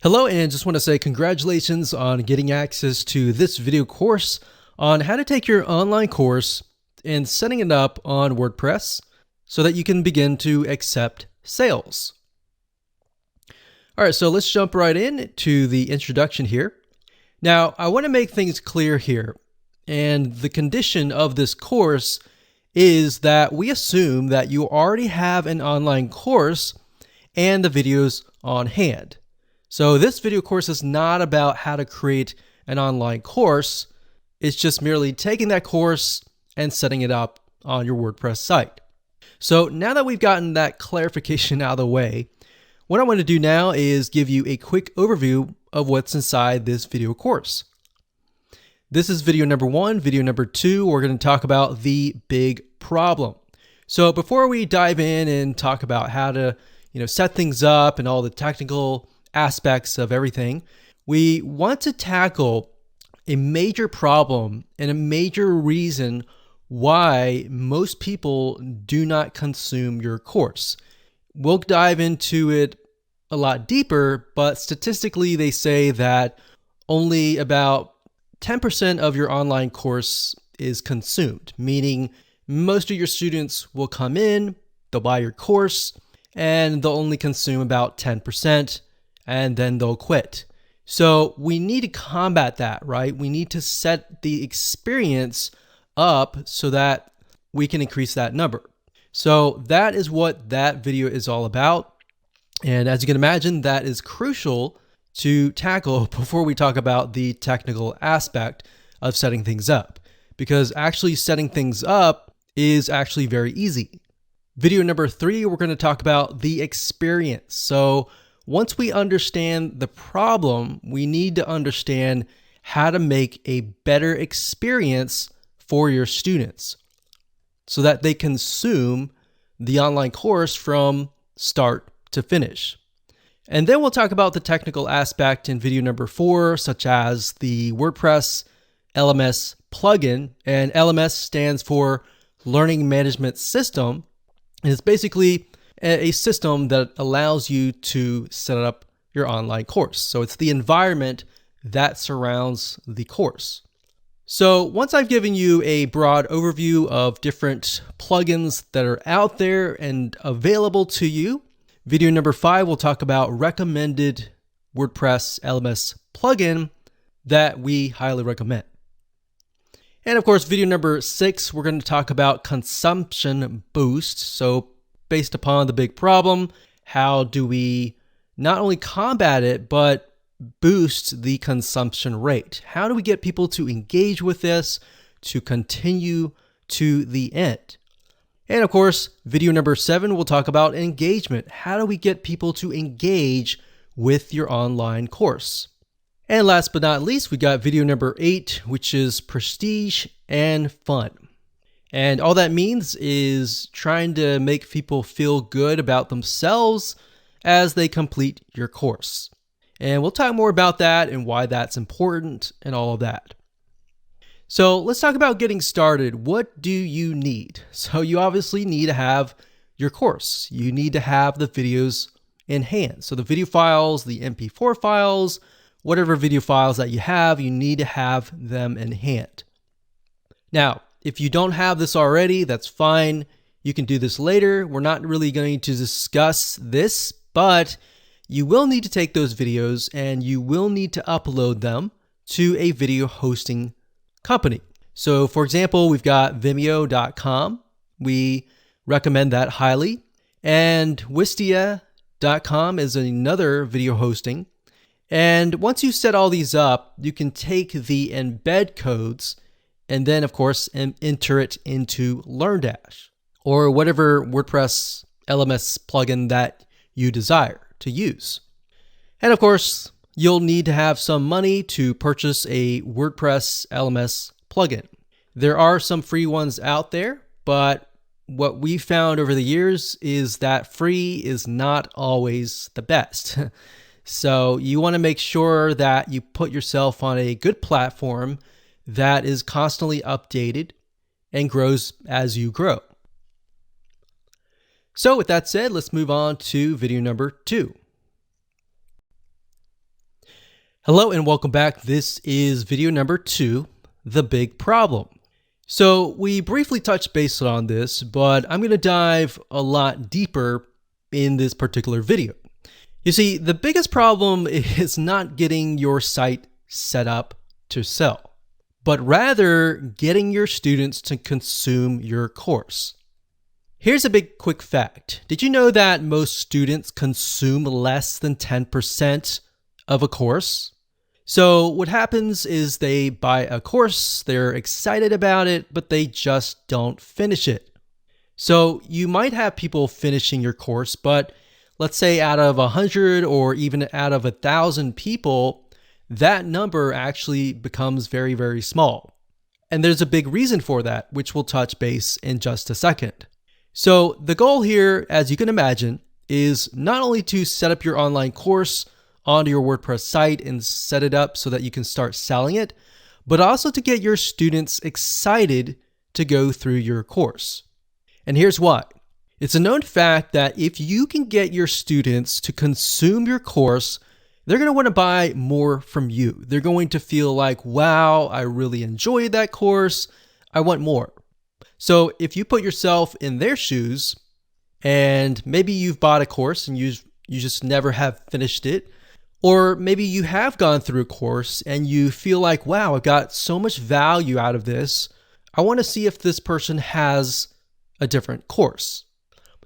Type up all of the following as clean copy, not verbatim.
Hello, and just want to say congratulations on getting access to this video course on how to take your online course and setting it up on WordPress so that you can begin to accept sales. All right, so let's jump right in to the introduction here. Now, I want to make things clear here, and the condition of this course is that we assume that you already have an online course and the videos on hand. So this video course is not about how to create an online course. It's just merely taking that course and setting it up on your WordPress site. So now that we've gotten that clarification out of the way, what I want to do now is give you a quick overview of what's inside this video course. This is video number 1. Video number 2, we're going to talk about the big problem. So before we dive in and talk about how to, set things up and all the technical aspects of everything, we want to tackle a major problem and a major reason why most people do not consume your course. We'll dive into it a lot deeper, but statistically they say that only about 10% of your online course is consumed, meaning most of your students will come in, they'll buy your course, and they'll only consume about 10%. And then they'll quit. So we need to combat that, right? We need to set the experience up so that we can increase that number. So that is what that video is all about. And as you can imagine, that is crucial to tackle before we talk about the technical aspect of setting things up, because actually setting things up is actually very easy. Video number 3, we're going to talk about the experience. So once we understand the problem, we need to understand how to make a better experience for your students so that they consume the online course from start to finish. And then we'll talk about the technical aspect in video number 4, such as the WordPress LMS plugin. And LMS stands for Learning Management System. And it's basically a system that allows you to set up your online course. So it's the environment that surrounds the course. So once I've given you a broad overview of different plugins that are out there and available to you, video number 5, we'll talk about recommended WordPress LMS plugin that we highly recommend. And of course, video number 6, we're going to talk about consumption boost. So based upon the big problem, how do we not only combat it, but boost the consumption rate? How do we get people to engage with this, to continue to the end? And of course, video number 7, we'll talk about engagement. How do we get people to engage with your online course? And last but not least, we got video number 8, which is prestige and fun. And all that means is trying to make people feel good about themselves as they complete your course. And we'll talk more about that and why that's important and all of that. So let's talk about getting started. What do you need? So you obviously need to have your course. You need to have the videos in hand. So the video files, the MP4 files, whatever video files that you have, you need to have them in hand. Now, if you don't have this already, that's fine. You can do this later. We're not really going to discuss this, but you will need to take those videos and you will need to upload them to a video hosting company. So for example, we've got Vimeo.com. We recommend that highly. And Wistia.com is another video hosting. And once you set all these up, you can take the embed codes and then, of course, enter it into LearnDash or whatever WordPress LMS plugin that you desire to use. And of course, you'll need to have some money to purchase a WordPress LMS plugin. There are some free ones out there, but what we found over the years is that free is not always the best. So you want to make sure that you put yourself on a good platform that is constantly updated and grows as you grow. So with that said, let's move on to video number 2. Hello and welcome back. This is video number 2, the big problem. So we briefly touched base on this, but I'm going to dive a lot deeper in this particular video. You see, the biggest problem is not getting your site set up to sell, but rather getting your students to consume your course. Here's a big quick fact. Did you know that most students consume less than 10% of a course? So what happens is they buy a course, they're excited about it, but they just don't finish it. So you might have people finishing your course, but let's say out of 100 or even out of 1,000 people, that number actually becomes very, very small. And there's a big reason for that, which we'll touch base in just a second. So the goal here, as you can imagine, is not only to set up your online course onto your WordPress site and set it up so that you can start selling it, but also to get your students excited to go through your course. And here's why. It's a known fact that if you can get your students to consume your course, they're going to want to buy more from you. They're going to feel like, wow, I really enjoyed that course. I want more. So if you put yourself in their shoes, and maybe you've bought a course and you just never have finished it, or maybe you have gone through a course and you feel like, wow, I got so much value out of this. I want to see if this person has a different course.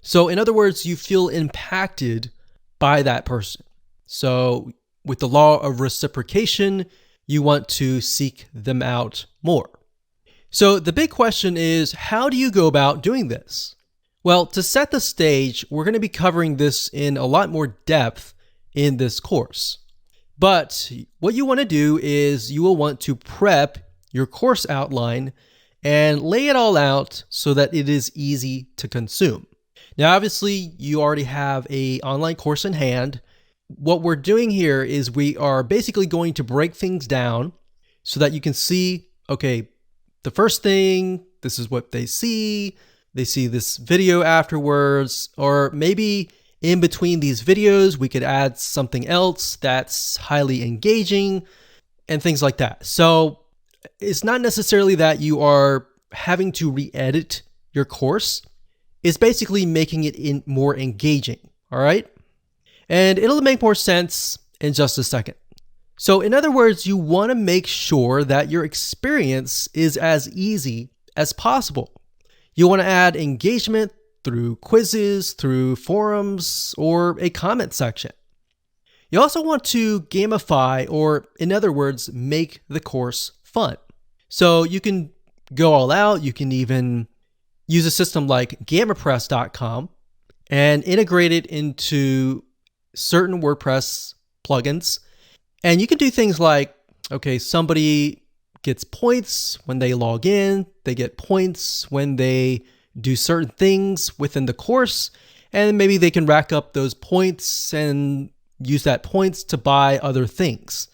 So in other words, you feel impacted by that person. So with the law of reciprocation, you want to seek them out more. So the big question is, how do you go about doing this? Well, to set the stage, we're going to be covering this in a lot more depth in this course. But what you want to do is you will want to prep your course outline and lay it all out so that it is easy to consume. Now, obviously, you already have an online course in hand. What we're doing here is we are basically going to break things down so that you can see, okay, the first thing, this is what they see this video afterwards, or maybe in between these videos, we could add something else that's highly engaging and things like that. So it's not necessarily that you are having to re-edit your course. It's basically making it more engaging, all right? And it'll make more sense in just a second. So in other words, you want to make sure that your experience is as easy as possible. You want to add engagement through quizzes, through forums, or a comment section. You also want to gamify, or in other words, make the course fun. So you can go all out. You can even use a system like gamipress.com and integrate it into certain WordPress plugins. And you can do things like, okay, somebody gets points when they log in, they get points when they do certain things within the course, and maybe they can rack up those points and use that points to buy other things.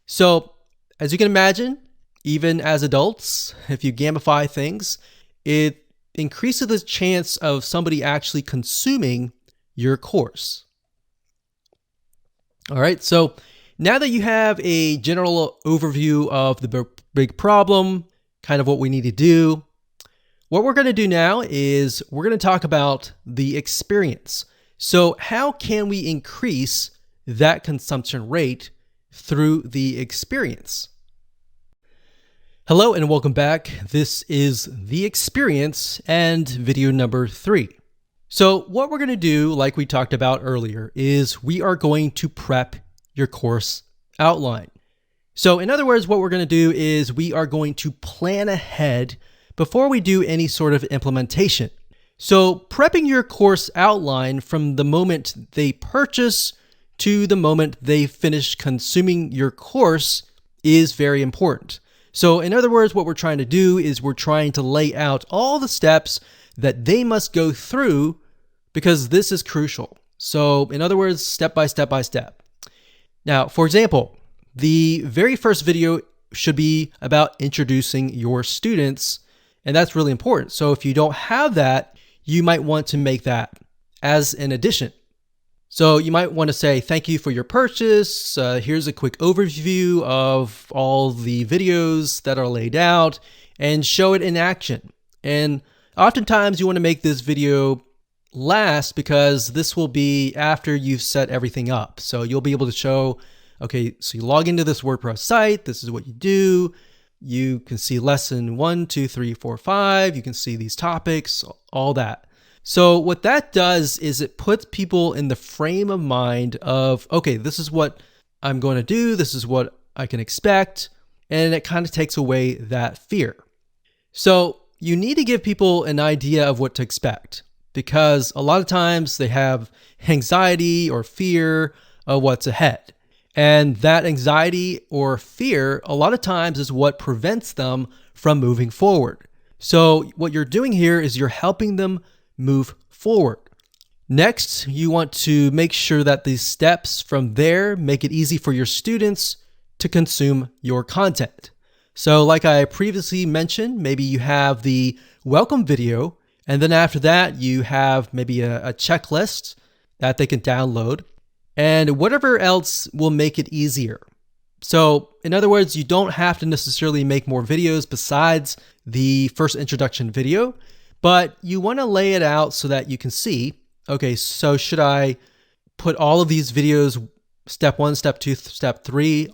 So as you can imagine, even as adults, if you gamify things, it increases the chance of somebody actually consuming your course. All right, so now that you have a general overview of the big problem, kind of what we need to do, what we're going to do now is we're going to talk about the experience. So how can we increase that consumption rate through the experience? Hello and welcome back. This is the experience and video number 3. So what we're going to do, like we talked about earlier, is we are going to prep your course outline. So in other words, what we're going to do is we are going to plan ahead before we do any sort of implementation. So prepping your course outline from the moment they purchase to the moment they finish consuming your course is very important. So in other words, what we're trying to do is we're trying to lay out all the steps that they must go through because this is crucial. So in other words, step by step by step. Now, for example, the very first video should be about introducing your students, and that's really important. So if you don't have that, you might want to make that as an addition. So you might want to say, thank you for your purchase. Here's a quick overview of all the videos that are laid out, and show it in action. And oftentimes you want to make this video last because this will be after you've set everything up. So you'll be able to show, okay, so you log into this WordPress site. This is what you do. You can see lesson 1, 2, 3, 4, 5. You can see these topics, all that. So what that does is it puts people in the frame of mind of, okay, this is what I'm going to do. This is what I can expect. And it kind of takes away that fear. So you need to give people an idea of what to expect, because a lot of times they have anxiety or fear of what's ahead. And that anxiety or fear, a lot of times, is what prevents them from moving forward. So what you're doing here is you're helping them move forward. Next, you want to make sure that these steps from there make it easy for your students to consume your content. So like I previously mentioned, maybe you have the welcome video, and then after that, you have maybe a checklist that they can download, and whatever else will make it easier. So in other words, you don't have to necessarily make more videos besides the first introduction video, but you want to lay it out so that you can see, okay, so should I put all of these videos, step 1, step 2, step 3,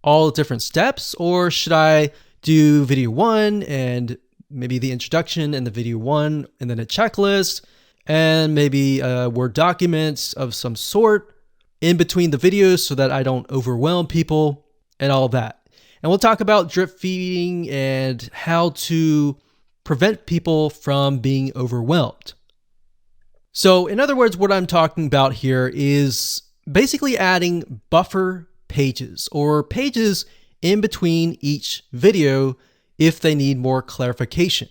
all different steps, or should I do video 1 and maybe the introduction and the video 1 and then a checklist and maybe a Word document of some sort in between the videos so that I don't overwhelm people and all of that. And we'll talk about drip feeding and how to prevent people from being overwhelmed. So in other words, what I'm talking about here is basically adding buffer pages or pages in between each video if they need more clarification.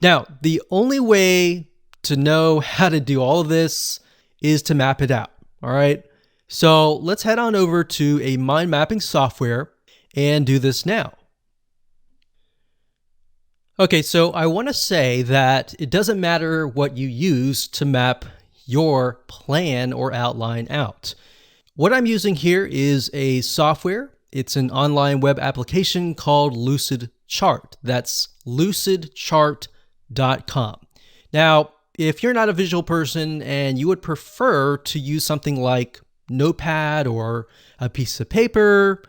Now, the only way to know how to do all of this is to map it out. All right. So let's head on over to a mind mapping software and do this now. Okay, so I want to say that it doesn't matter what you use to map your plan or outline out. What I'm using here is a software. It's an online web application called Lucid Chart. That's lucidchart.com. Now, if you're not a visual person and you would prefer to use something like Notepad or a piece of paper,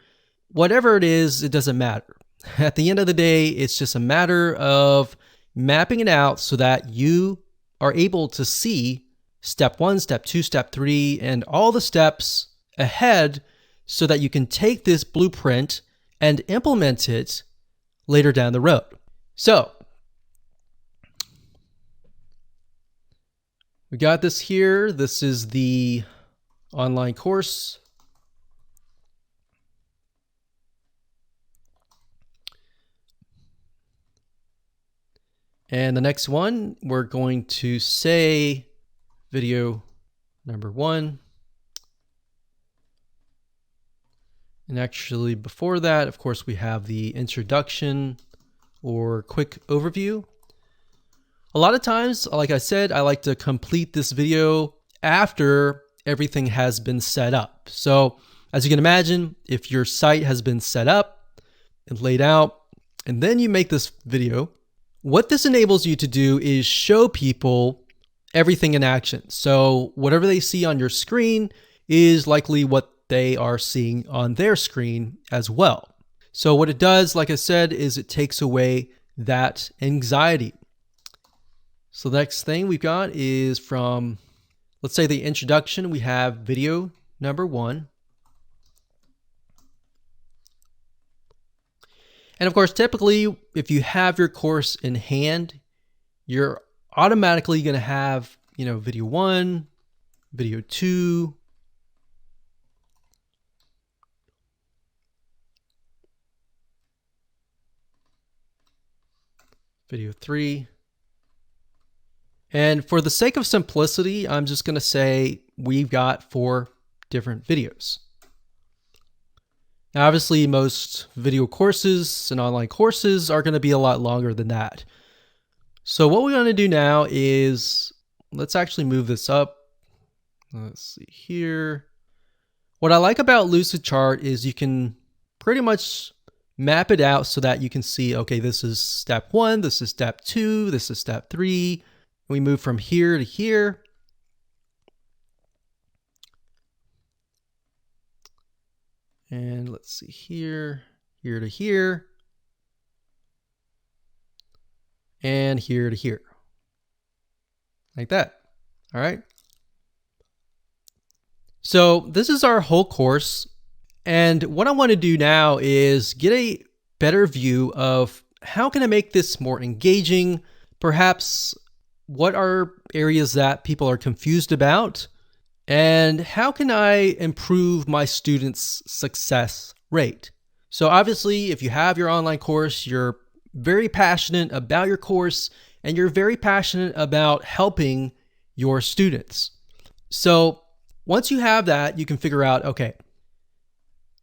whatever it is, it doesn't matter. At the end of the day, it's just a matter of mapping it out so that you are able to see step 1, step 2, step 3, and all the steps ahead so that you can take this blueprint and implement it later down the road. So we got this here. This is the online course. And the next one, we're going to say video number 1. And actually before that, of course, we have the introduction or quick overview. A lot of times, like I said, I like to complete this video after everything has been set up. So as you can imagine, if your site has been set up and laid out, and then you make this video, what this enables you to do is show people everything in action. So whatever they see on your screen is likely what they are seeing on their screen as well. So what it does, like I said, is it takes away that anxiety. So the next thing we've got is from, let's say, the introduction. We have video number 1. And of course, typically, if you have your course in hand, you're automatically going to have, video 1, video 2, video 3. And for the sake of simplicity, I'm just going to say we've got 4 different videos. Now, obviously, most video courses and online courses are going to be a lot longer than that. So what we're going to do now is, let's actually move this up. Let's see here. What I like about Lucidchart is you can pretty much map it out so that you can see, okay, this is step 1, this is step 2, this is step 3. We move from here to here. And let's see here, here to here, and here to here. Like that. All right. So this is our whole course. And what I want to do now is get a better view of how can I make this more engaging? Perhaps what are areas that people are confused about? And how can I improve my students' success rate? So obviously, if you have your online course, you're very passionate about your course and you're very passionate about helping your students. So once you have that, you can figure out, okay,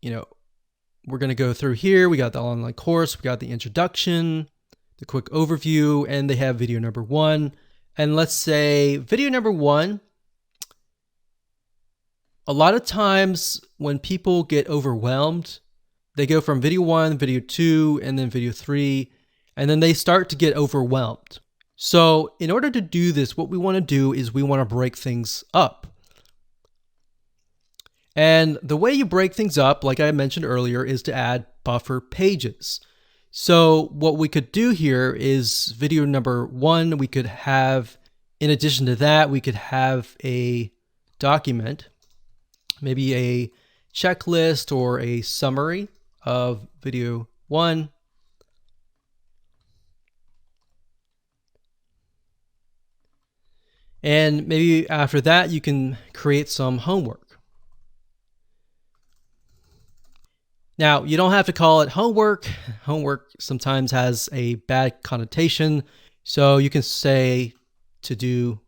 we're going to go through here. We got the online course, we got the introduction, the quick overview, and they have video number 1. And let's say video number 1, a lot of times when people get overwhelmed, they go from video 1, video 2, and then video 3, and then they start to get overwhelmed. So in order to do this, what we want to do is we want to break things up. And the way you break things up, like I mentioned earlier, is to add buffer pages. So what we could do here is video number 1, we could have, in addition to that, we could have a document, maybe a checklist or a summary of video 1. And maybe after that, you can create some homework. Now, you don't have to call it homework. Homework sometimes has a bad connotation. So you can say to-do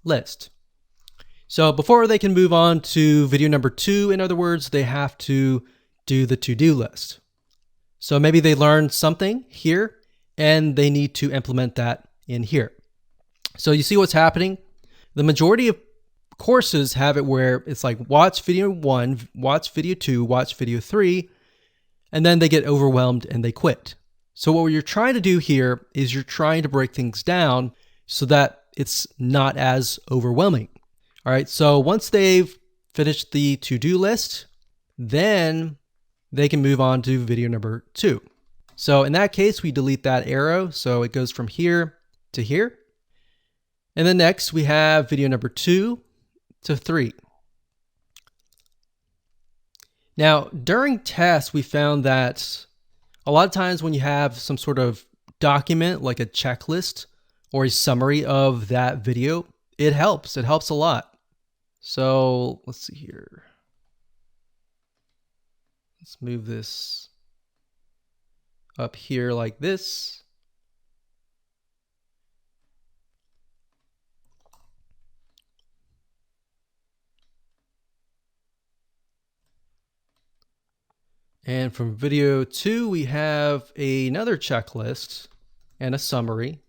list. So before they can move on to video number 2, in other words, they have to do the to-do list. So maybe they learned something here and they need to implement that in here. So you see what's happening? The majority of courses have it where it's like watch video 1, watch video 2, watch video 3, and then they get overwhelmed and they quit. So what you're trying to do here is you're trying to break things down so that it's not as overwhelming. All right, so once they've finished the to-do list, then they can move on to video number 2. So in that case, we delete that arrow. So it goes from here to here. And then next we have video number 2 to 3. Now, during tests, we found that a lot of times when you have some sort of document like a checklist or a summary of that video, it helps. It helps a lot. So let's see here. Let's move this up here like this. And from video 2, we have another checklist and a summary.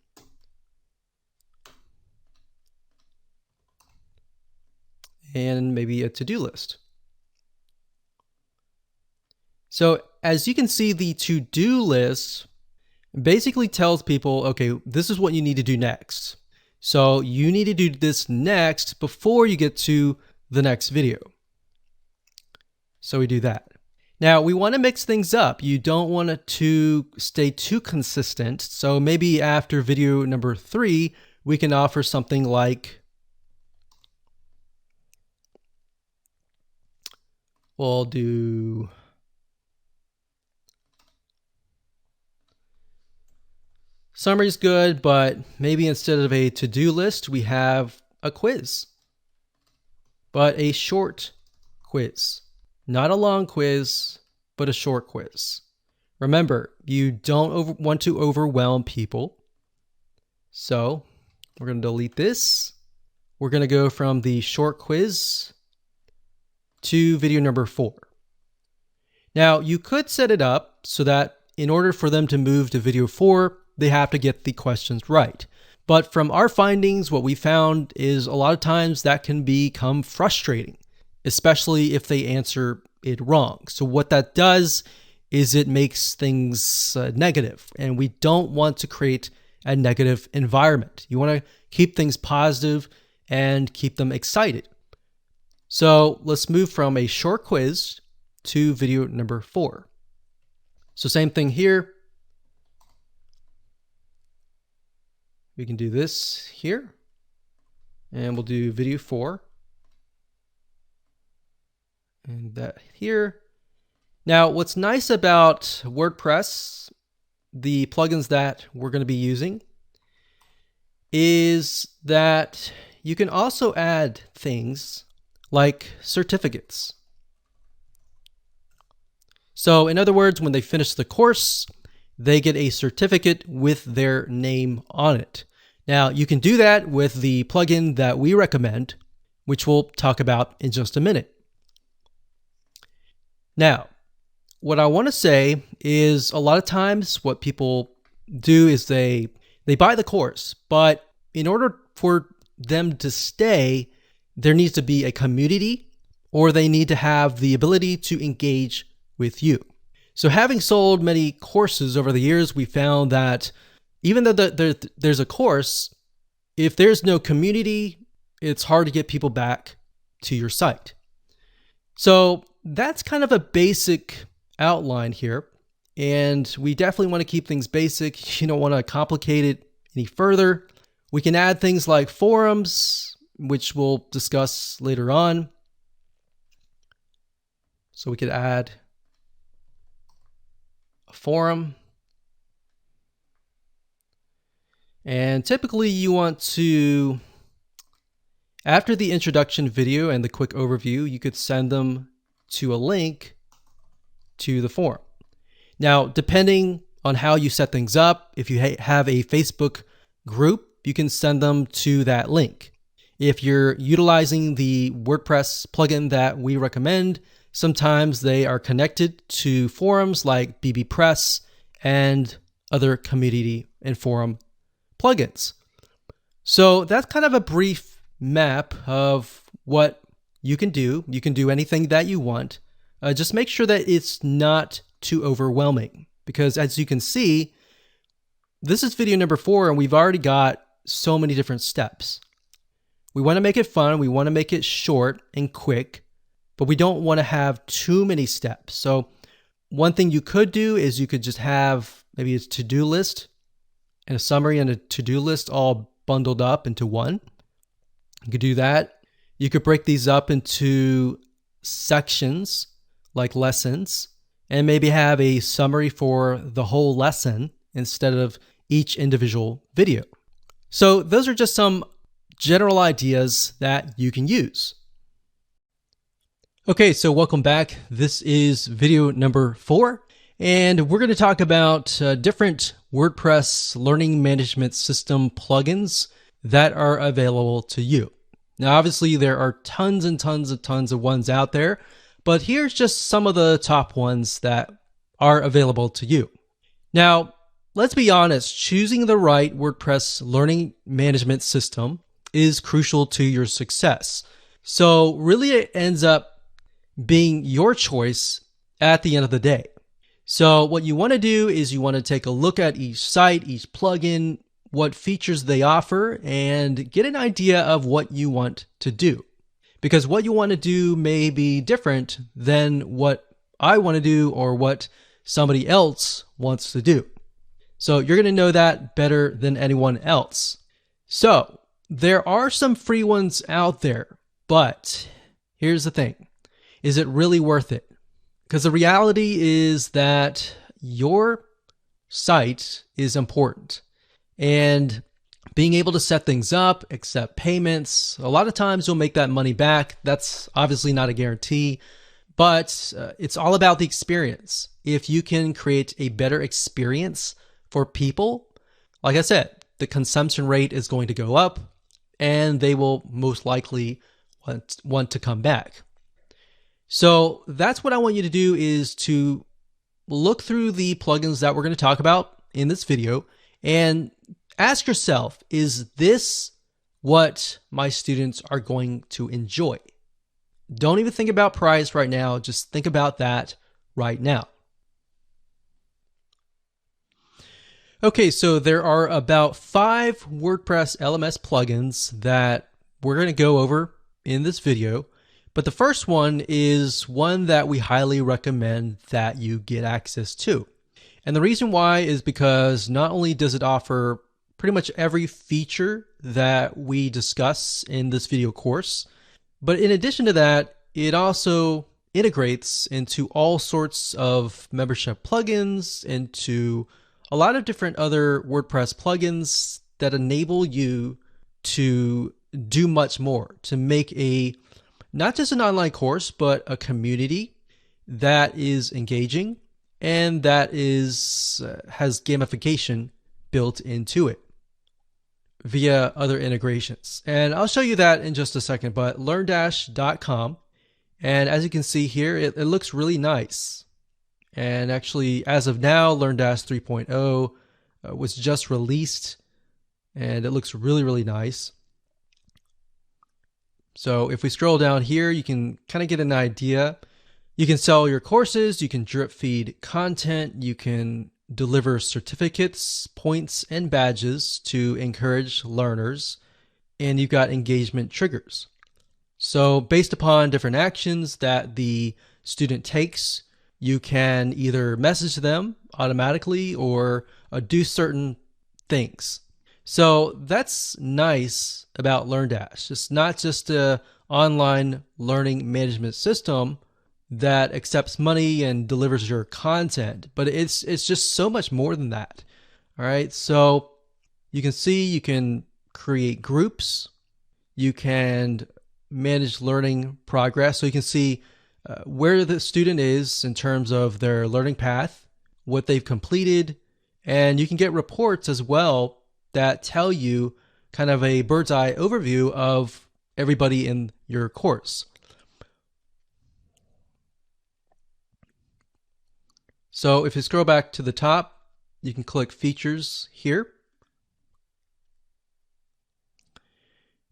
And maybe a to-do list. So as you can see, the to-do list basically tells people, okay, this is what you need to do next. So you need to do this next before you get to the next video. So we do that. Now we want to mix things up. You don't want it to stay too consistent. So maybe after video number 3, we can offer something like, we'll do summary's good, but maybe instead of a to-do list, we have a quiz, but a short quiz. Not a long quiz, but a short quiz. Remember, you don't want to overwhelm people. So we're going to delete this. We're going to go from the short quiz to video number 4. Now, you could set it up so that in order for them to move to video 4, they have to get the questions right. But from our findings, what we found is a lot of times that can become frustrating, especially if they answer it wrong. So what that does is it makes things negative, and we don't want to create a negative environment. You want to keep things positive and keep them excited. So let's move from a short quiz to video number 4. So same thing here. We can do this here, and we'll do video 4. And that here. Now, what's nice about WordPress, the plugins that we're going to be using, is that you can also add things like certificates. So in other words, when they finish the course, they get a certificate with their name on it. Now, you can do that with the plugin that we recommend, which we'll talk about in just a minute. Now, what I want to say is a lot of times what people do is they buy the course, but in order for them to stay, there needs to be a community, or they need to have the ability to engage with you. So having sold many courses over the years, we found that even though there's a course, if there's no community, it's hard to get people back to your site. So that's kind of a basic outline here, and we definitely want to keep things basic. You don't want to complicate it any further. We can add things like forums, which we'll discuss later on. So we could add a forum, and typically you want to, after the introduction video and the quick overview, you could send them to a link to the forum. Now, depending on how you set things up, if you have a Facebook group, you can send them to that link. If you're utilizing the WordPress plugin that we recommend, sometimes they are connected to forums like bbPress and other community and forum plugins. So that's kind of a brief map of what you can do. You can do anything that you want. Just make sure that it's not too overwhelming, because as you can see, this is video number 4 and we've already got so many different steps. We want to make it fun. We want to make it short and quick, but we don't want to have too many steps. So one thing you could do is you could just have maybe a to-do list and a summary and a to-do list all bundled up into one. You could do that. You could break these up into sections like lessons, and maybe have a summary for the whole lesson instead of each individual video. So those are just some general ideas that you can use. Okay, so welcome back. This is video number 4, and we're going to talk about different WordPress learning management system plugins that are available to you. Now, obviously, there are tons and tons of ones out there, but here's just some of the top ones that are available to you. Now, let's be honest, choosing the right WordPress learning management system is crucial to your success. So really it ends up being your choice at the end of the day. So what you want to do is you want to take a look at each site, each plugin, what features they offer, and get an idea of what you want to do. Because what you want to do may be different than what I want to do or what somebody else wants to do. So you're going to know that better than anyone else. So there are some free ones out there, but here's the thing. Is it really worth it? Because the reality is that your site is important. And being able to set things up, accept payments, a lot of times you'll make that money back. That's obviously not a guarantee, but it's all about the experience. If you can create a better experience for people, like I said, the consumption rate is going to go up and they will most likely want to come back. So that's what I want you to do, is to look through the plugins that we're going to talk about in this video and ask yourself, is this what my students are going to enjoy? Don't even think about price right now. Just think about that right now. Okay, so there are about 5 WordPress LMS plugins that we're going to go over in this video. But the first one is one that we highly recommend that you get access to. And the reason why is because not only does it offer pretty much every feature that we discuss in this video course, but in addition to that, it also integrates into all sorts of membership plugins, into a lot of different other WordPress plugins that enable you to do much more, to make not just an online course, but a community that is engaging and that has gamification built into it via other integrations. And I'll show you that in just a second, but LearnDash.com. And as you can see here, it looks really nice. And actually, as of now, LearnDash 3.0 was just released, and it looks really, really nice. So if we scroll down here, you can kind of get an idea. You can sell your courses, you can drip feed content, you can deliver certificates, points, and badges to encourage learners, and you've got engagement triggers. So based upon different actions that the student takes, you can either message them automatically or do certain things. So that's nice about LearnDash. It's not just an online learning management system that accepts money and delivers your content, but it's just so much more than that. All right, so you can see you can create groups, you can manage learning progress, so you can see where the student is in terms of their learning path, what they've completed, and you can get reports as well that tell you kind of a bird's eye overview of everybody in your course. So if you scroll back to the top, you can click Features here.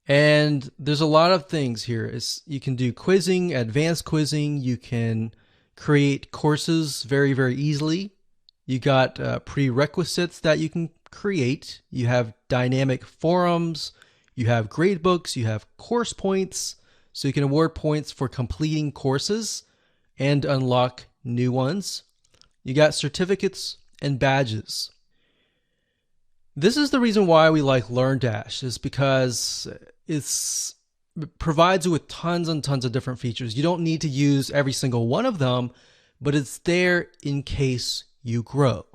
And there's a lot of things here. You can do quizzing, advanced quizzing. You can create courses very, very easily. You got prerequisites that you can create. You have dynamic forums. You have gradebooks. You have course points. So you can award points for completing courses and unlock new ones. You got certificates and badges. This is the reason why we like LearnDash, is because it provides you with tons and tons of different features. You don't need to use every single one of them, but it's there in case you grow.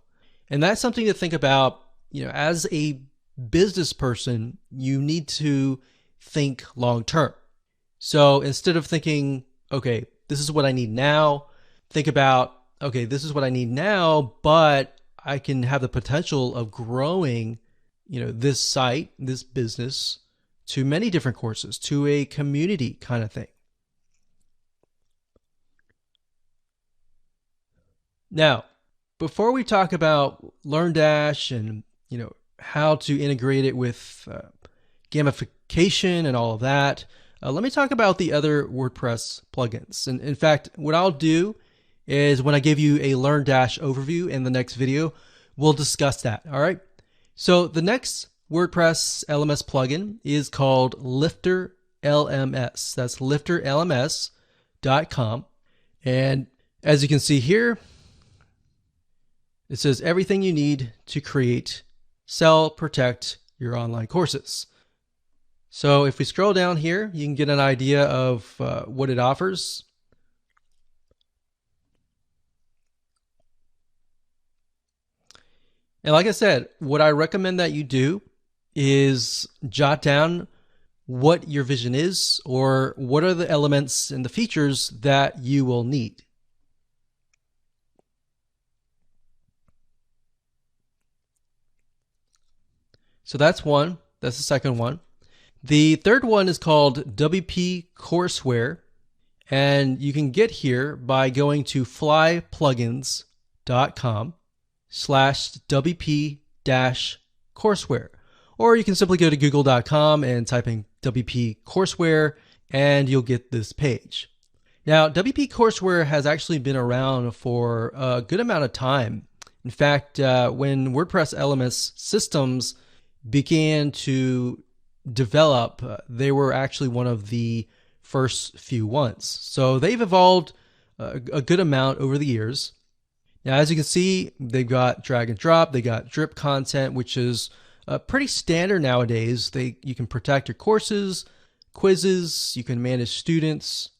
And that's something to think about. As a business person, you need to think long term. So instead of thinking, okay, this is what I need now, think about, okay, this is what I need now, but I can have the potential of growing, this site, this business, to many different courses, to a community kind of thing. Now, before we talk about LearnDash and how to integrate it with gamification and all of that, let me talk about the other WordPress plugins. And in fact, what I'll do is when I give you a LearnDash overview in the next video, we'll discuss that. All right. So the next WordPress LMS plugin is called Lifter LMS. That's lifterlms.com. And as you can see here, it says everything you need to create, sell, protect your online courses. So if we scroll down here, you can get an idea of what it offers. And like I said, what I recommend that you do is jot down what your vision is, or what are the elements and the features that you will need. So that's one. That's the second one. The third one is called WP Courseware, and you can get here by going to flyplugins.com/WP-Courseware. or you can simply go to google.com and type in WP Courseware and you'll get this page. Now, WP Courseware has actually been around for a good amount of time. In fact, when WordPress LMS systems began to develop, they were actually one of the first few ones. So they've evolved a good amount over the years. Now, as you can see, they've got drag and drop, they got drip content, which is pretty standard nowadays. You can protect your courses, quizzes, you can manage students,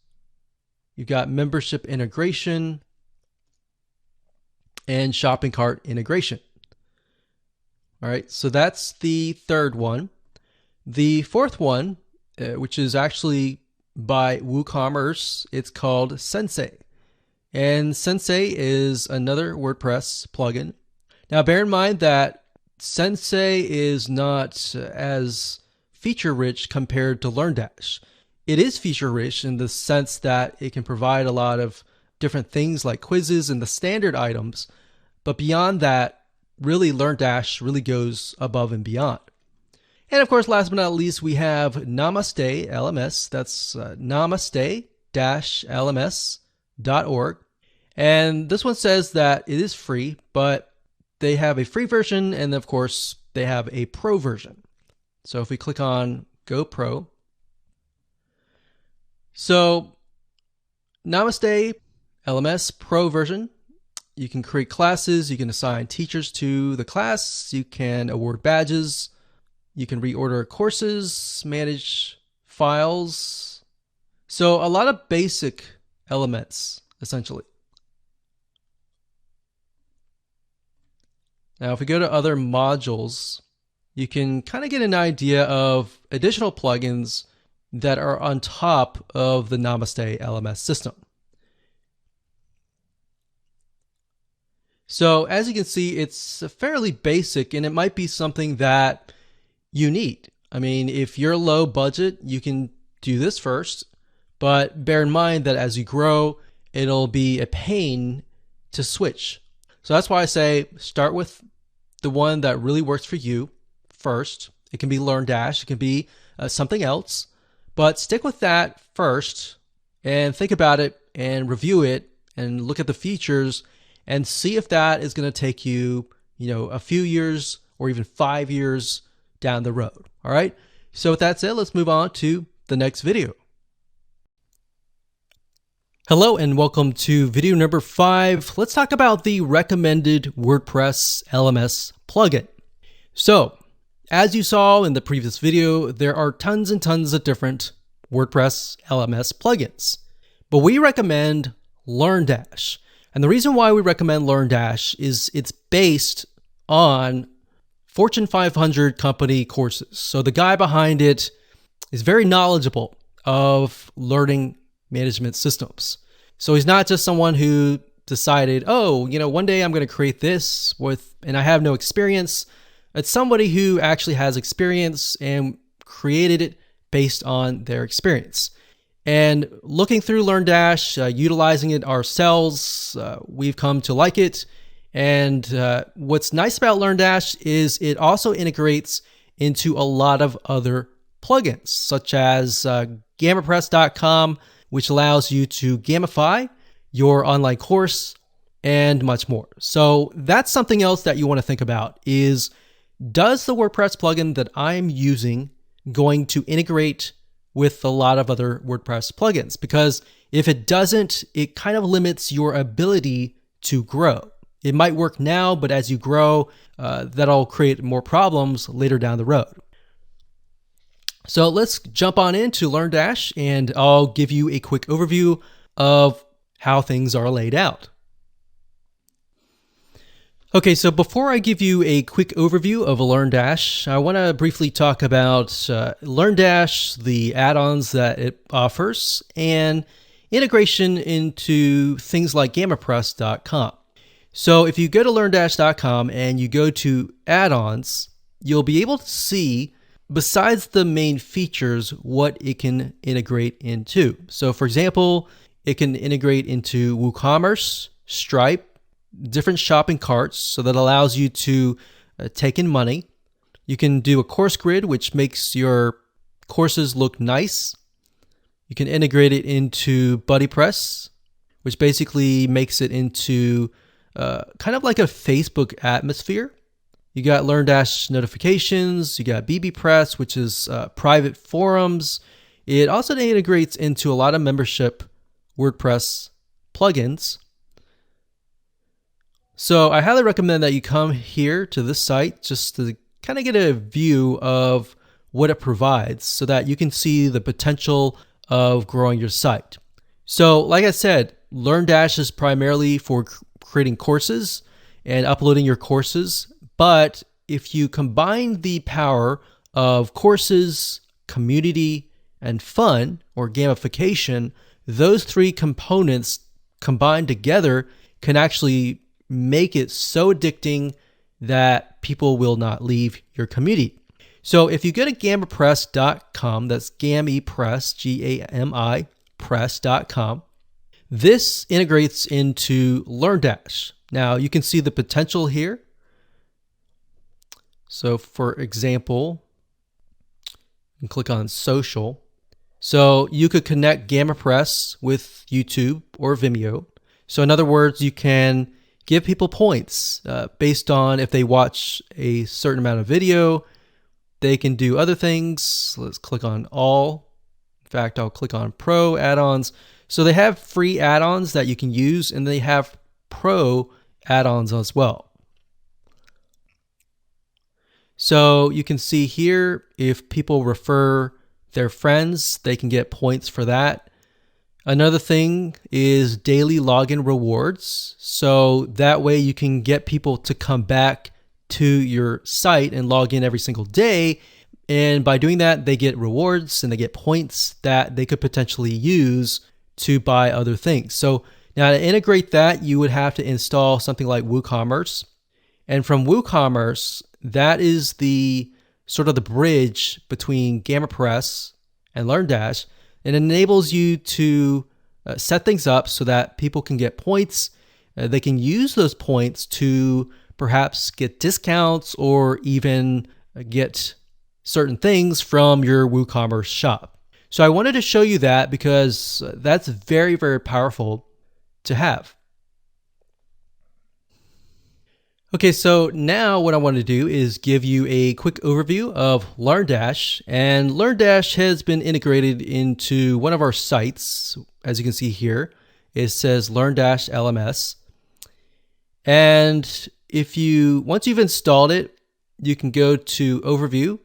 you've got membership integration, and shopping cart integration. All right, so that's the third one. The fourth one, which is actually by WooCommerce, it's called Sensei. And Sensei is another WordPress plugin. Now, bear in mind that Sensei is not as feature-rich compared to LearnDash. It is feature-rich in the sense that it can provide a lot of different things like quizzes and the standard items. But beyond that, really, LearnDash really goes above and beyond. And of course, last but not least, we have Namaste LMS. That's namaste-lms.org. And this one says that it is free, but they have a free version, and of course, they have a pro version. So if we click on Go Pro, so Namaste LMS Pro version, you can create classes, you can assign teachers to the class, you can award badges, you can reorder courses, manage files. So a lot of basic elements, essentially. Now, if we go to other modules, you can kind of get an idea of additional plugins that are on top of the Namaste LMS system. So as you can see, it's fairly basic, and it might be something that you need. I mean, if you're low budget, you can do this first, but bear in mind that as you grow, it'll be a pain to switch. So that's why I say start with the one that really works for you first. It can be LearnDash, it can be something else, but stick with that first and think about it and review it and look at the features and see if that is going to take you, a few years or even 5 years down the road. All right. So with that said, let's move on to the next video. Hello and welcome to video number 5. Let's talk about the recommended WordPress LMS plugin. So as you saw in the previous video, there are tons and tons of different WordPress LMS plugins, but we recommend LearnDash. And the reason why we recommend LearnDash is it's based on Fortune 500 company courses. So the guy behind it is very knowledgeable of learning management systems. So he's not just someone who decided, one day I'm going to create this and I have no experience. It's somebody who actually has experience and created it based on their experience. And looking through LearnDash, utilizing it ourselves, we've come to like it. And what's nice about LearnDash is it also integrates into a lot of other plugins, such as GammaPress.com, which allows you to gamify your online course and much more. So that's something else that you want to think about is, does the WordPress plugin that I'm using going to integrate with a lot of other WordPress plugins? Because if it doesn't, it kind of limits your ability to grow. It might work now, but as you grow, that'll create more problems later down the road. So let's jump on into LearnDash and I'll give you a quick overview of how things are laid out. Okay, so before I give you a quick overview of LearnDash, I want to briefly talk about LearnDash, the add-ons that it offers, and integration into things like GammaPress.com. So if you go to LearnDash.com and you go to add-ons, you'll be able to see, besides the main features, what it can integrate into. So for example, it can integrate into WooCommerce, Stripe, different shopping carts, so that allows you to take in money. You can do a course grid, which makes your courses look nice. You can integrate it into BuddyPress, which basically makes it into kind of like a Facebook atmosphere. You got LearnDash notifications. You got bbPress, which is private forums. It also integrates into a lot of membership WordPress plugins. So I highly recommend that you come here to this site just to kind of get a view of what it provides so that you can see the potential of growing your site. So like I said, LearnDash is primarily for creating courses and uploading your courses. But if you combine the power of courses, community, and fun or gamification, those three components combined together can actually make it so addicting that people will not leave your community. So if you go to gamipress.com, that's GamiPress, G-A-M-I, press.com, this integrates into LearnDash. Now you can see the potential here. So for example, you can click on social. So you could connect GamiPress with YouTube or Vimeo. So in other words, you can give people points based on if they watch a certain amount of video. They can do other things. Let's click on all. In fact, I'll click on pro add-ons. So they have free add-ons that you can use, and they have pro add-ons as well. So you can see here, if people refer their friends, they can get points for that. Another thing is daily login rewards. So that way you can get people to come back to your site and log in every single day. And by doing that, they get rewards and they get points that they could potentially use to buy other things. So now to integrate that, you would have to install something like WooCommerce. And from WooCommerce, that is the sort of the bridge between GamiPress and LearnDash. It enables you to set things up so that people can get points. They can use those points to perhaps get discounts or even get certain things from your WooCommerce shop. So I wanted to show you that because that's very, very powerful to have. Okay, so now what I want to do is give you a quick overview of LearnDash. And LearnDash has been integrated into one of our sites. As you can see here, it says LearnDash LMS. And once you've installed it, you can go to Overview.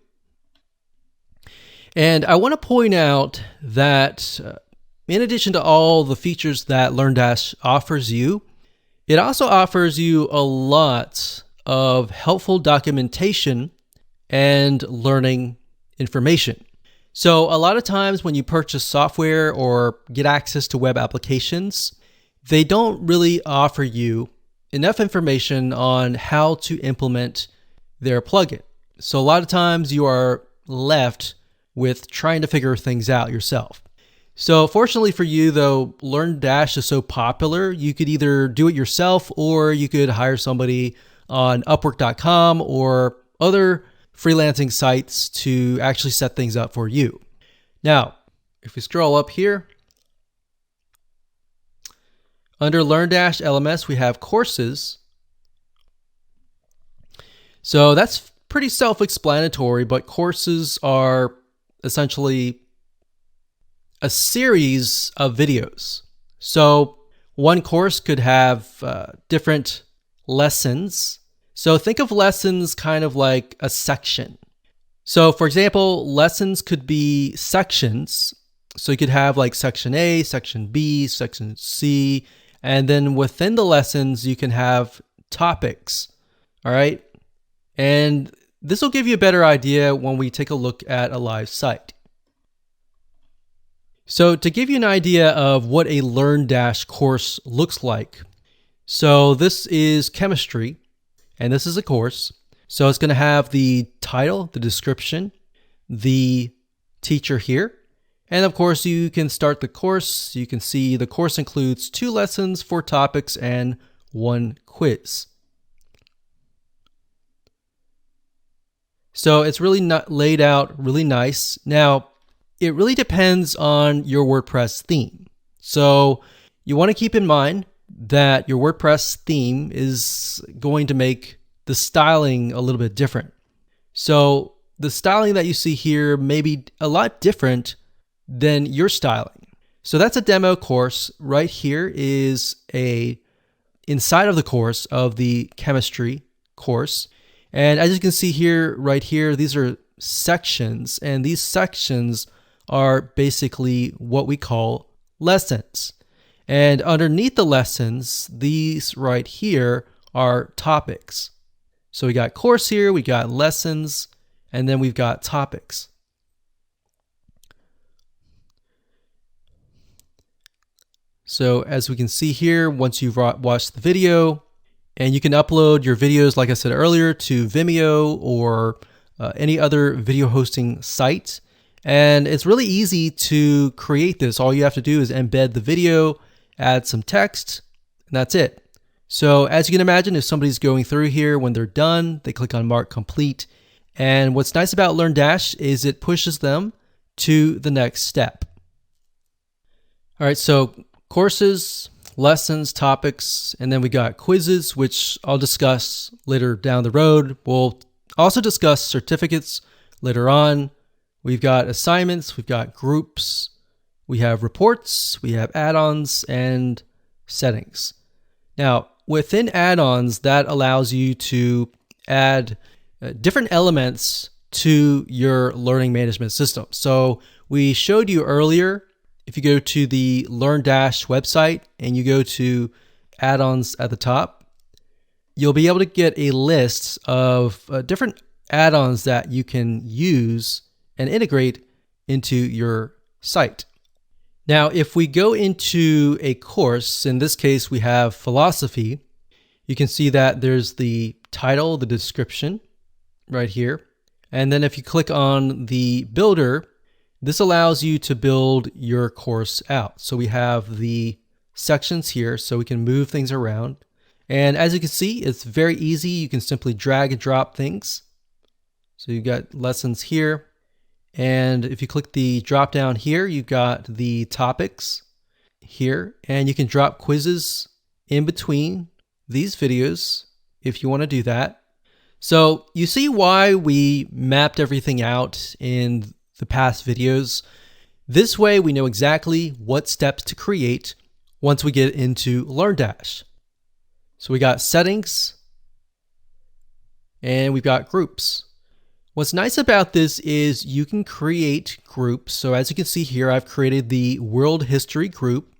And I want to point out that in addition to all the features that LearnDash offers you, it also offers you a lot of helpful documentation and learning information. So a lot of times when you purchase software or get access to web applications, they don't really offer you enough information on how to implement their plugin. So a lot of times you are left with trying to figure things out yourself. So fortunately for you though, LearnDash is so popular, you could either do it yourself or you could hire somebody on Upwork.com or other freelancing sites to actually set things up for you. Now, if we scroll up here, under LearnDash LMS, we have courses. So that's pretty self-explanatory, but courses are essentially a series of videos. So one course could have different lessons. So think of lessons kind of like a section. So for example, lessons could be sections. So you could have like section A, section B, section C, and then within the lessons, you can have topics. All right. And this will give you a better idea when we take a look at a live site. So to give you an idea of what a LearnDash course looks like. So this is chemistry, and this is a course. So it's going to have the title, the description, the teacher here. And of course, you can start the course. You can see the course includes 2 lessons, 4 topics, and 1 quiz. So it's really not laid out really nice. Now, it really depends on your WordPress theme. So you want to keep in mind that your WordPress theme is going to make the styling a little bit different. So the styling that you see here may be a lot different than your styling. So that's a demo course. Right here is inside of the course of the chemistry course. And as you can see here, right here, these are sections, and these sections are basically what we call lessons. And underneath the lessons, these right here are topics. So we got course here, we got lessons, and then we've got topics. So as we can see here, once you've watched the video, and you can upload your videos, like I said earlier, to Vimeo or any other video hosting site. And it's really easy to create this. All you have to do is embed the video, add some text, and that's it. So as you can imagine, if somebody's going through here, when they're done, they click on Mark Complete. And what's nice about LearnDash is it pushes them to the next step. All right, so courses, lessons, topics, and then we got quizzes, which I'll discuss later down the road. We'll also discuss certificates later on. We've got assignments, we've got groups, we have reports, we have add-ons, and settings. Now, within add-ons, that allows you to add different elements to your learning management system. So we showed you earlier, if you go to the LearnDash website and you go to add-ons at the top, you'll be able to get a list of different add-ons that you can use and integrate into your site. Now, if we go into a course, in this case, we have philosophy, you can see that there's the title, the description right here. And then if you click on the builder, this allows you to build your course out. So we have the sections here so we can move things around. And as you can see, it's very easy. You can simply drag and drop things. So you've got lessons here. And if you click the drop down here, you've got the topics here. And you can drop quizzes in between these videos if you want to do that. So you see why we mapped everything out in the past videos. This way we know exactly what steps to create once we get into LearnDash. So we got settings and we've got groups. What's nice about this is you can create groups. So as you can see here, I've created the world history group,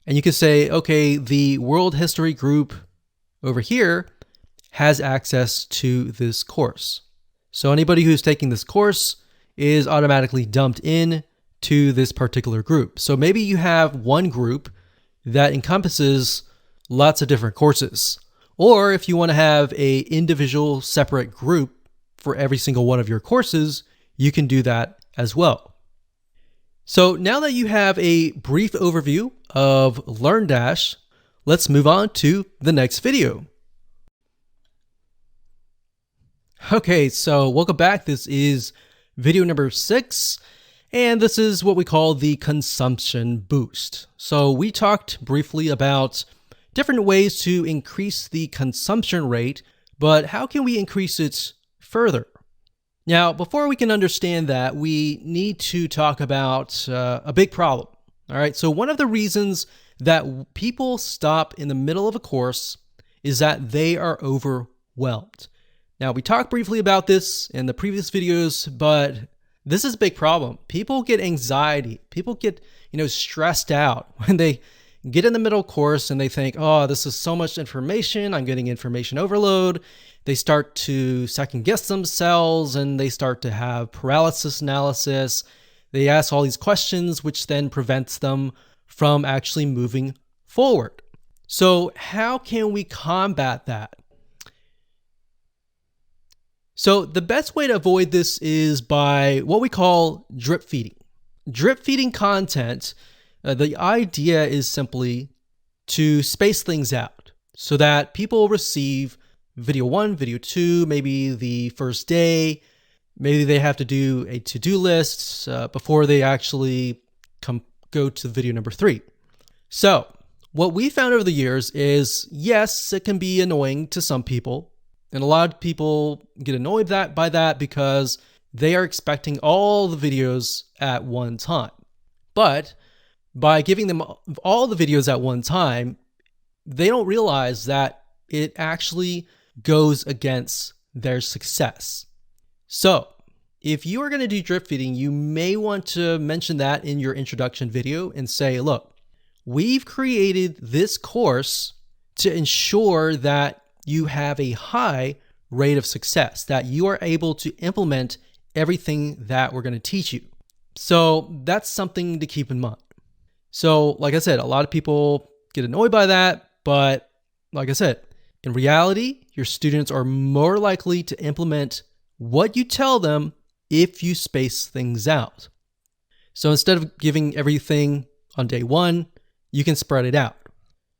and you can say, okay, the world history group over here has access to this course. So anybody who's taking this course is automatically dumped in to this particular group. So maybe you have one group that encompasses lots of different courses. Or if you want to have an individual separate group for every single one of your courses, you can do that as well. So now that you have a brief overview of LearnDash, let's move on to the next video. Okay, so welcome back. This is video number 6, and this is what we call the consumption boost. So we talked briefly about different ways to increase the consumption rate, but how can we increase it further? Now, before we can understand that, we need to talk about a big problem. All right, so one of the reasons that people stop in the middle of a course is that they are overwhelmed. Now, we talked briefly about this in the previous videos, but this is a big problem. People get anxiety. People get, stressed out when they get in the middle course and they think, oh, this is so much information. I'm getting information overload. They start to second guess themselves and they start to have paralysis analysis. They ask all these questions, which then prevents them from actually moving forward. So how can we combat that? So the best way to avoid this is by what we call drip feeding. Drip feeding content, the idea is simply to space things out so that people receive video 1, video 2, maybe the first day, Maybe they have to do a to-do list before they actually go to video number 3. So what we found over the years is, yes, it can be annoying to some people. And a lot of people get annoyed by that because they are expecting all the videos at one time. But by giving them all the videos at one time, they don't realize that it actually goes against their success. So if you are going to do drip feeding, you may want to mention that in your introduction video and say, look, we've created this course to ensure that you have a high rate of success, that you are able to implement everything that we're going to teach you. So that's something to keep in mind. So like I said, a lot of people get annoyed by that, but like I said, in reality, your students are more likely to implement what you tell them if you space things out. So instead of giving everything on day 1, you can spread it out.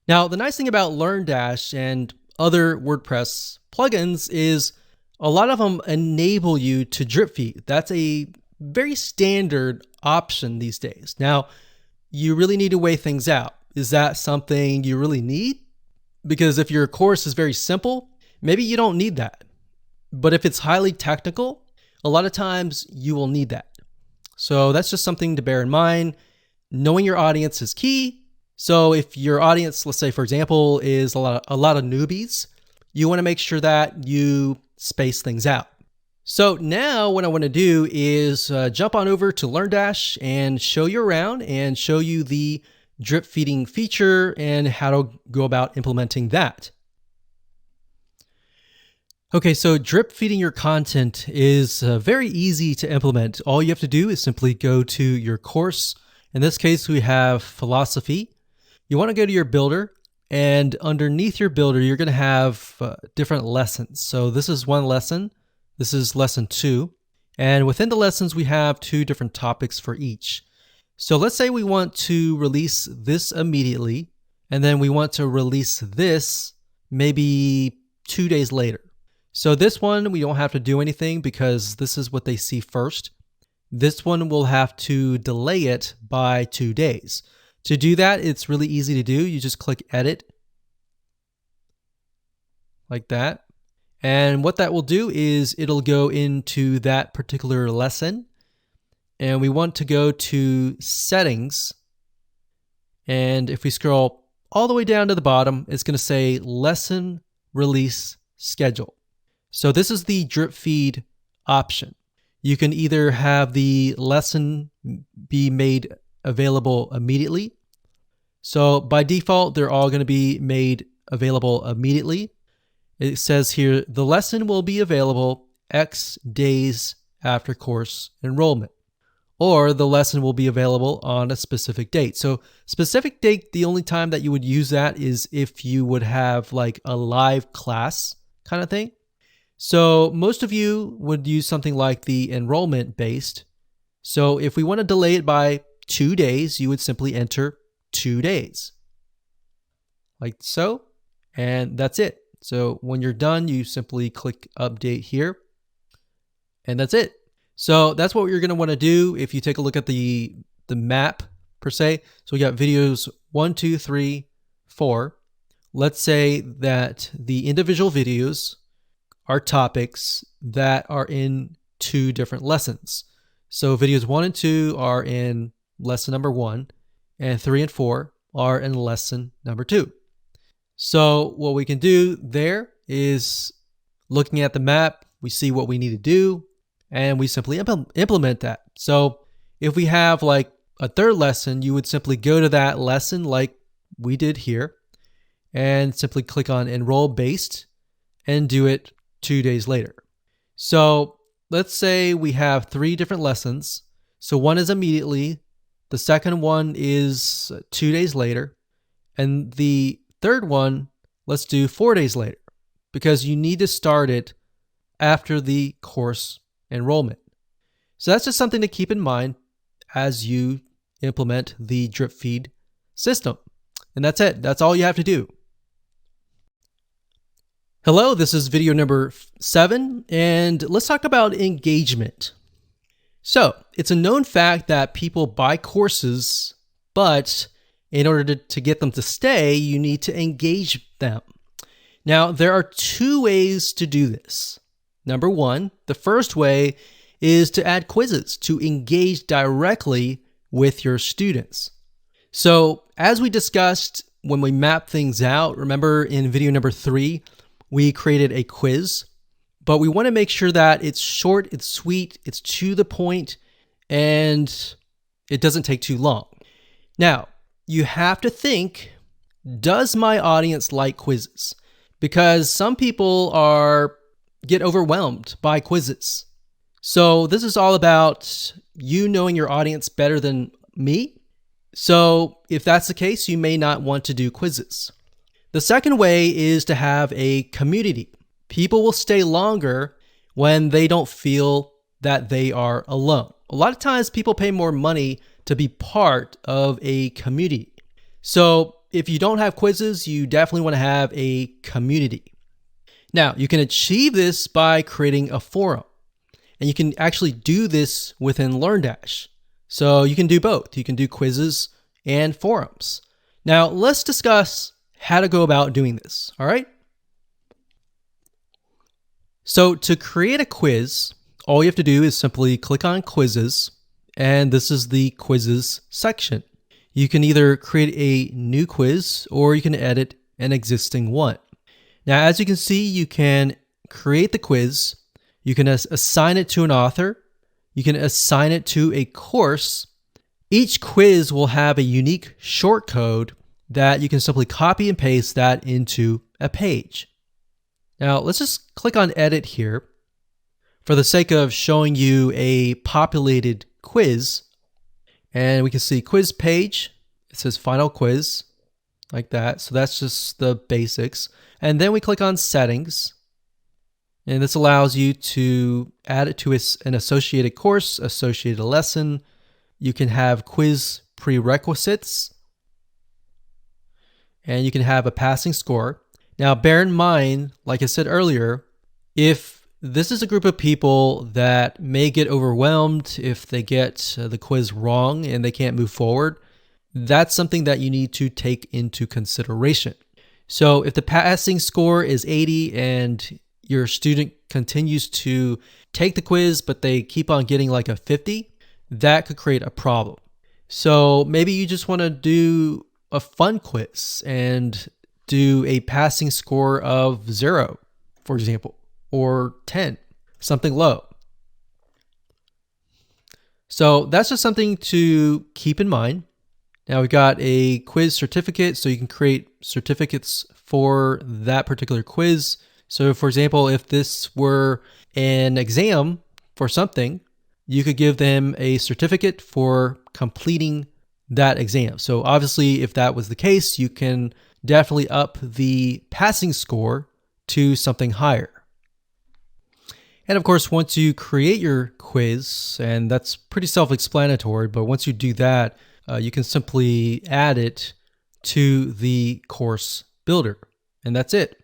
Now, the nice thing about LearnDash and other WordPress plugins is a lot of them enable you to drip feed. That's a very standard option these days. Now, you really need to weigh things out. Is that something you really need? Because if your course is very simple, maybe you don't need that. But if it's highly technical, a lot of times you will need that. So that's just something to bear in mind. Knowing your audience is key. So if your audience, let's say for example, is a lot of newbies, you want to make sure that you space things out. So now what I want to do is jump on over to LearnDash and show you around and show you the drip feeding feature and how to go about implementing that. Okay, so drip feeding your content is very easy to implement. All you have to do is simply go to your course. In this case, we have philosophy. You want to go to your builder, and underneath your builder, you're going to have different lessons. So this is one lesson. This is lesson 2. And within the lessons, we have 2 different topics for each. So let's say we want to release this immediately, and then we want to release this maybe 2 days later. So this one, we don't have to do anything because this is what they see first. This one will have to delay it by 2 days. To do that, it's really easy to do. You just click edit like that. And what that will do is it'll go into that particular lesson. And we want to go to settings. And if we scroll all the way down to the bottom, it's going to say lesson release schedule. So this is the drip feed option. You can either have the lesson be made available immediately. So by default, they're all going to be made available immediately. It says here, the lesson will be available X days after course enrollment, or the lesson will be available on a specific date. So specific date, the only time that you would use that is if you would have like a live class kind of thing. So most of you would use something like the enrollment based. So if we want to delay it by 2 days, you would simply enter 2 days like so, and that's it. So when you're done, you simply click update here, and that's it. So that's what you're going to want to do if you take a look at the map per se. So we got videos 1, 2, 3, 4. Let's say that the individual videos are topics that are in 2 different lessons. So videos 1 and 2 are in lesson number 1, and 3 and 4 are in lesson number 2. So what we can do there is looking at the map, we see what we need to do, and we simply implement that. So if we have like a 3rd lesson, you would simply go to that lesson like we did here and simply click on enroll based and do it 2 days later. So let's say we have 3 different lessons. So one is immediately, the second one is 2 days later, and the 3rd one, let's do 4 days later, because you need to start it after the course enrollment. So that's just something to keep in mind as you implement the drip feed system. And that's it. That's all you have to do. Hello, this is video number 7, and let's talk about engagement. So, it's a known fact that people buy courses, but in order to get them to stay, you need to engage them. Now, there are 2 ways to do this. Number 1, the first way is to add quizzes to engage directly with your students. So, as we discussed when we mapped things out, remember in video number 3, we created a quiz, but we want to make sure that it's short, it's sweet, it's to the point, and it doesn't take too long. Now, you have to think, does my audience like quizzes? Because some people get overwhelmed by quizzes. So this is all about you knowing your audience better than me. So if that's the case, you may not want to do quizzes. The second way is to have a community. People will stay longer when they don't feel that they are alone. A lot of times people pay more money to be part of a community. So if you don't have quizzes, you definitely want to have a community. Now, you can achieve this by creating a forum. And you can actually do this within LearnDash. So you can do both. You can do quizzes and forums. Now, let's discuss how to go about doing this, all right? So to create a quiz, all you have to do is simply click on quizzes, and this is the quizzes section. You can either create a new quiz or you can edit an existing one. Now, as you can see, you can create the quiz, you can assign it to an author, you can assign it to a course. Each quiz will have a unique shortcode that you can simply copy and paste that into a page. Now, let's just click on edit here for the sake of showing you a populated quiz. And we can see quiz page. It says final quiz like that. So that's just the basics. And then we click on settings. And this allows you to add it to an associated course, associated lesson. You can have quiz prerequisites. And you can have a passing score. Now, bear in mind, like I said earlier, if this is a group of people that may get overwhelmed if they get the quiz wrong and they can't move forward, that's something that you need to take into consideration. So if the passing score is 80 and your student continues to take the quiz, but they keep on getting like a 50, that could create a problem. So maybe you just want to do a fun quiz and do a passing score of 0, for example, or 10, something low. So that's just something to keep in mind. Now we've got a quiz certificate, so you can create certificates for that particular quiz. So for example, if this were an exam for something, you could give them a certificate for completing that exam. So obviously, if that was the case, you can definitely up the passing score to something higher. And of course, once you create your quiz, and that's pretty self-explanatory, but once you do that, you can simply add it to the course builder, and that's it.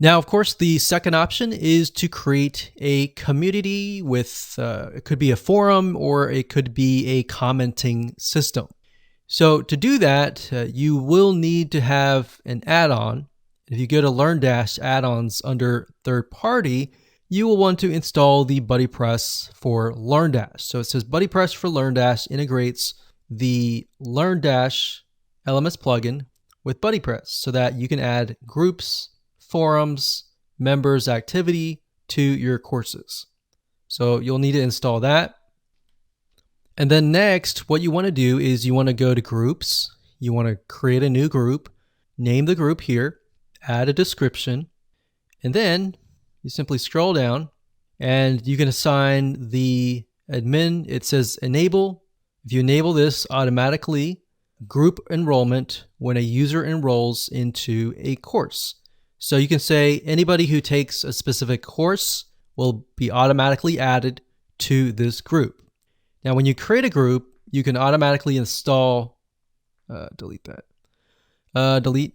Now, of course, the second option is to create a community with, it could be a forum or it could be a commenting system. So to do that, you will need to have an add-on. If you go to LearnDash add-ons under third party, you will want to install the BuddyPress for LearnDash. So it says BuddyPress for LearnDash integrates the LearnDash LMS plugin with BuddyPress so that you can add groups, forums, members activity to your courses. So you'll need to install that. And then next, what you want to do is you want to go to groups. You want to create a new group, name the group here, add a description, and then you simply scroll down and you can assign the admin. It says enable. If you enable this, automatically group enrollment when a user enrolls into a course. So you can say anybody who takes a specific course will be automatically added to this group. Now, when you create a group, you can automatically install, delete that, delete.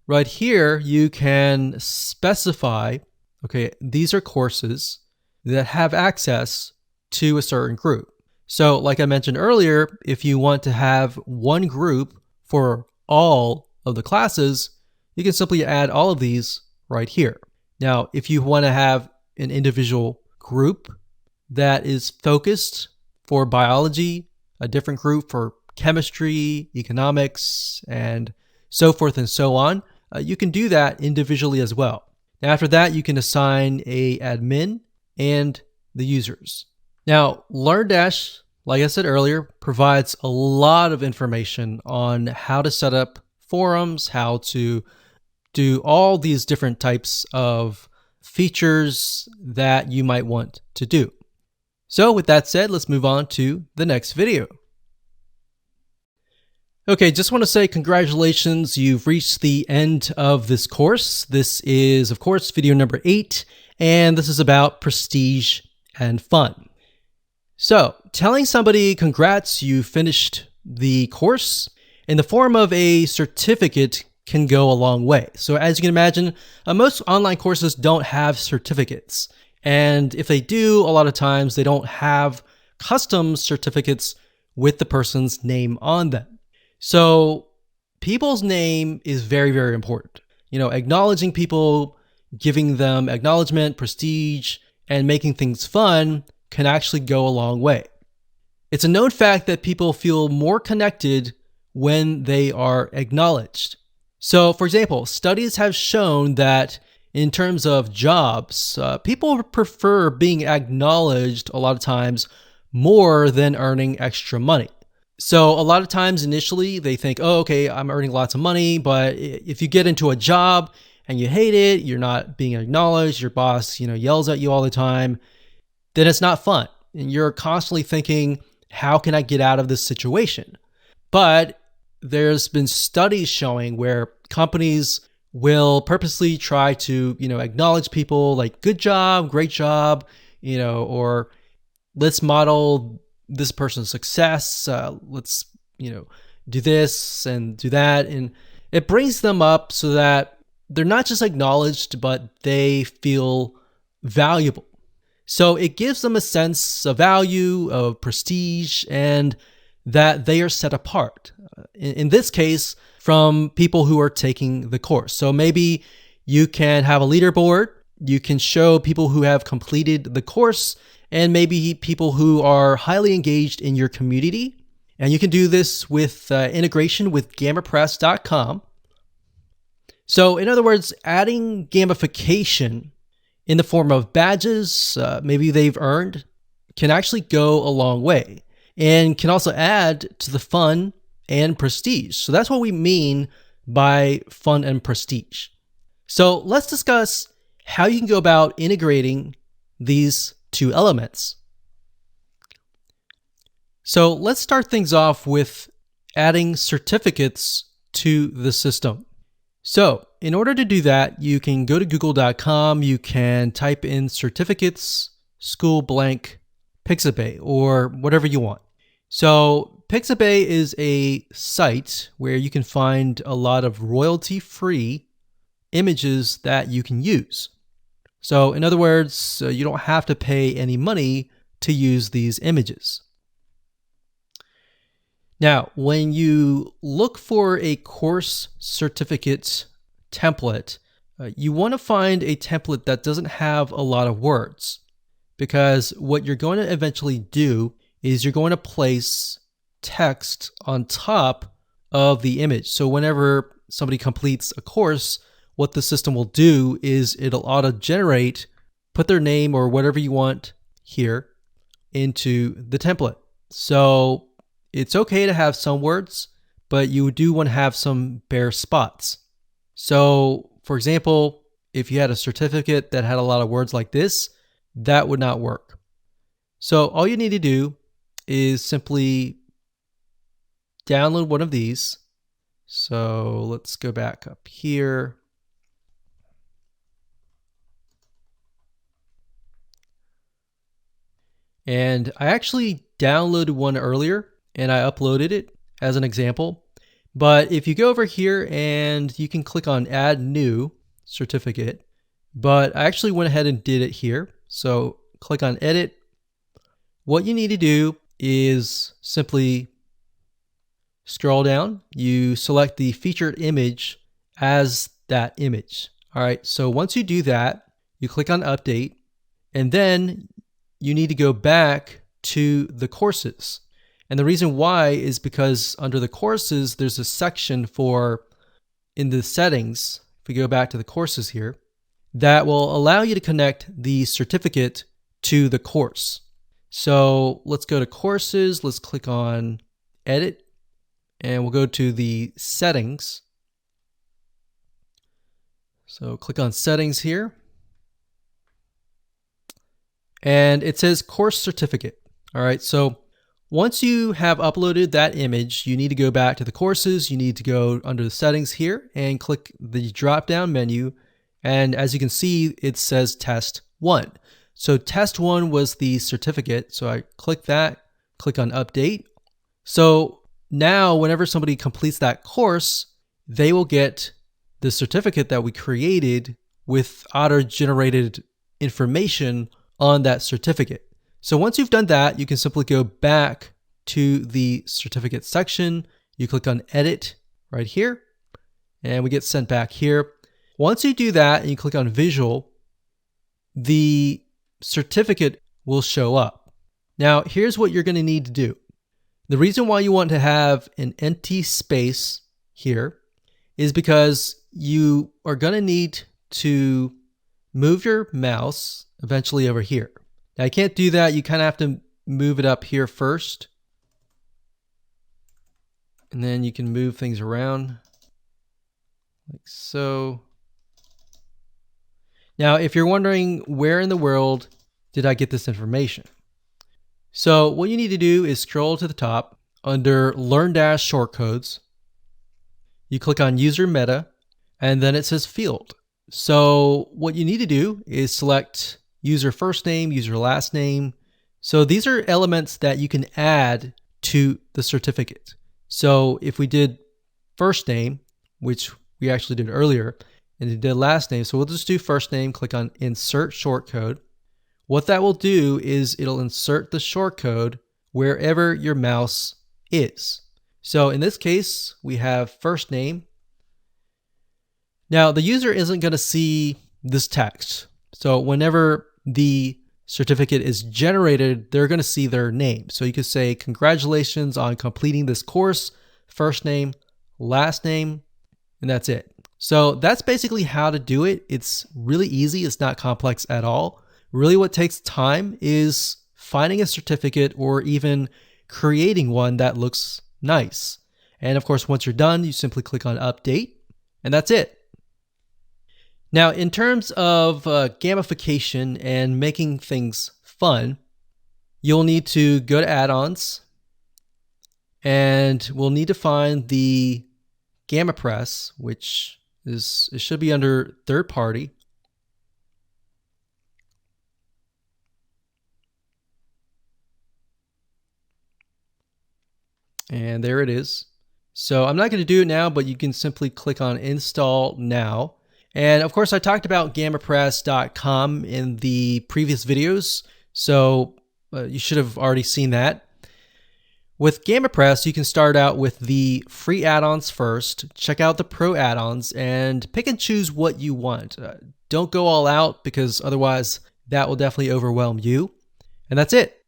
right here, you can specify, okay, these are courses that have access to a certain group. So like I mentioned earlier, if you want to have one group for all of the classes, you can simply add all of these right here. Now, if you want to have an individual group that is focused for biology, a different group for chemistry, economics, and so forth and so on, you can do that individually as well. Now, after that, you can assign a admin and the users. Now, LearnDash, like I said earlier, provides a lot of information on how to set up forums, how to do all these different types of features that you might want to do. So with that said, let's move on to the next video. Okay, just want to say congratulations, you've reached the end of this course. This is, of course, video number 8, and this is about prestige and fun. So, telling somebody congrats, you finished the course in the form of a certificate can go a long way. So as you can imagine, most online courses don't have certificates. And if they do, a lot of times they don't have custom certificates with the person's name on them. So people's name is very, very important. Acknowledging people, giving them acknowledgement, prestige, and making things fun can actually go a long way. It's a known fact that people feel more connected when they are acknowledged. So, for example, studies have shown that in terms of jobs, people prefer being acknowledged a lot of times more than earning extra money. So a lot of times initially they think, oh, okay, I'm earning lots of money, but if you get into a job and you hate it, you're not being acknowledged, your boss, yells at you all the time, then it's not fun. And you're constantly thinking, how can I get out of this situation? But there's been studies showing where companies will purposely try to, acknowledge people like good job, great job, or let's model this person's success. Let's, do this and do that. And it brings them up so that they're not just acknowledged, but they feel valuable. So it gives them a sense of value, of prestige, and that they are set apart. In this case, from people who are taking the course. So maybe you can have a leaderboard. You can show people who have completed the course and maybe people who are highly engaged in your community. And you can do this with integration with gamipress.com. So in other words, adding gamification in the form of badges, maybe they've earned, can actually go a long way and can also add to the fun and prestige. So that's what we mean by fun and prestige. So let's discuss how you can go about integrating these two elements. So let's start things off with adding certificates to the system. So in order to do that, you can go to google.com, you can type in certificates, school blank, Pixabay, or whatever you want. So Pixabay is a site where you can find a lot of royalty-free images that you can use. So in other words, you don't have to pay any money to use these images. Now, when you look for a course certificate template, you want to find a template that doesn't have a lot of words, because what you're going to eventually do is you're going to place text on top of the image. So whenever somebody completes a course, what the system will do is it'll auto-generate, put their name or whatever you want here into the template. So it's okay to have some words, but you do want to have some bare spots. So for example, if you had a certificate that had a lot of words like this, that would not work. So all you need to do is simply download one of these. So let's go back up here. And I actually downloaded one earlier and I uploaded it as an example. But if you go over here and you can click on add new certificate, but I actually went ahead and did it here. So click on edit. What you need to do is simply scroll down. You select the featured image as that image. All right. So once you do that, you click on update, and then you need to go back to the courses. And the reason why is because under the courses, there's a section for, in the settings, if we go back to the courses here, that will allow you to connect the certificate to the course. So let's go to courses, let's click on edit, and we'll go to the settings. So click on settings here. And it says course certificate. All right, so once you have uploaded that image, you need to go back to the courses. You need to go under the settings here and click the drop down menu. And as you can see, it says test 1. So test 1 was the certificate. So I click that, click on update. So now whenever somebody completes that course, they will get the certificate that we created with auto-generated information on that certificate. So once you've done that, you can simply go back to the certificate section. You click on edit right here, and we get sent back here. Once you do that and you click on visual, the certificate will show up. Now, here's what you're going to need to do. The reason why you want to have an empty space here is because you are going to need to move your mouse eventually over here. Now, I can't do that. You kind of have to move it up here first. And then you can move things around like so. Now, if you're wondering where in the world did I get this information? So what you need to do is scroll to the top under Learn Dash Shortcodes. You click on User Meta, and then it says Field. So what you need to do is select user first name, user last name. So these are elements that you can add to the certificate. So if we did first name, which we actually did earlier, and it did last name, so we'll just do first name, click on Insert Shortcode. What that will do is it'll insert the shortcode wherever your mouse is. So in this case, we have first name. Now the user isn't going to see this text. So whenever the certificate is generated, they're going to see their name. So you could say, congratulations on completing this course, first name, last name, and that's it. So that's basically how to do it. It's really easy. It's not complex at all. Really what takes time is finding a certificate or even creating one that looks nice. And of course, once you're done, you simply click on update, and that's it. Now, in terms of gamification and making things fun, you'll need to go to add-ons, and we'll need to find the GammaPress, which it should be under third party. And there it is. So I'm not going to do it now, but you can simply click on Install Now. And of course, I talked about GammaPress.com in the previous videos, so you should have already seen that. With GammaPress, you can start out with the free add-ons first, check out the pro add-ons, and pick and choose what you want. Don't go all out, because otherwise that will definitely overwhelm you. And that's it.